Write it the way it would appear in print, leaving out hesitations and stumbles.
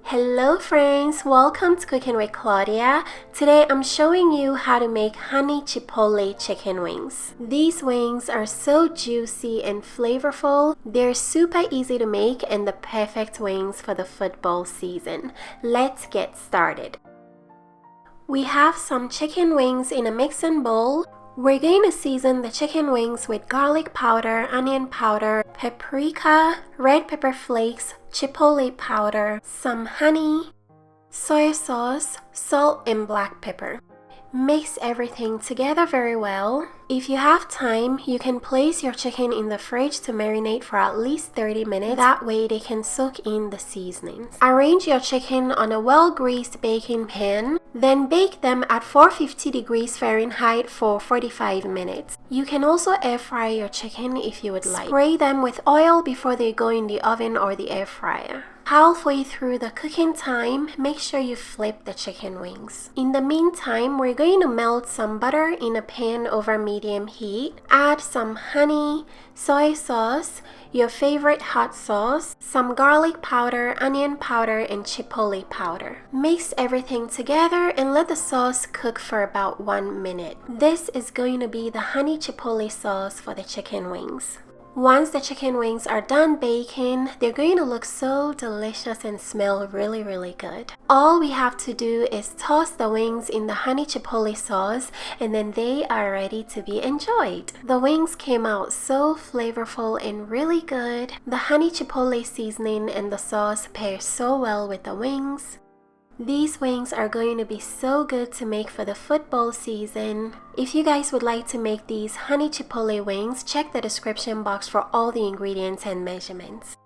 Hello friends, welcome to Cooking with Claudia. Today I'm showing you how to make honey chipotle chicken wings. These wings are so juicy and flavorful. They're super easy to make and the perfect wings for the football season. Let's get started. We have some chicken wings in a mixing bowl. We're going to season the chicken wings with garlic powder, onion powder, paprika, red pepper flakes, chipotle powder, some honey, soy sauce, salt, and black pepper. Mix everything together very well. If you have time, you can place your chicken in the fridge to marinate for at least 30 minutes. That way they can soak in the seasonings. Arrange your chicken on a well-greased baking pan. Then bake them at 450 degrees Fahrenheit for 45 minutes. You can also air fry your chicken if you would like. Spray them with oil before they go in the oven or the air fryer. Halfway through the cooking time, make sure you flip the chicken wings. In the meantime, we're going to melt some butter in a pan over medium heat. Add some honey, soy sauce, your favorite hot sauce, some garlic powder, onion powder, and chipotle powder. Mix everything together and let the sauce cook for about 1 minute. This is going to be the honey chipotle sauce for the chicken wings. Once the chicken wings are done baking, they're going to look so delicious and smell really good. All we have to do is toss the wings in the honey chipotle sauce and then they are ready to be enjoyed. The wings came out so flavorful and really good. The honey chipotle seasoning and the sauce pair so well with the wings. These wings are going to be so good to make for the football season. If you guys would like to make these honey chipotle wings, check the description box for all the ingredients and measurements.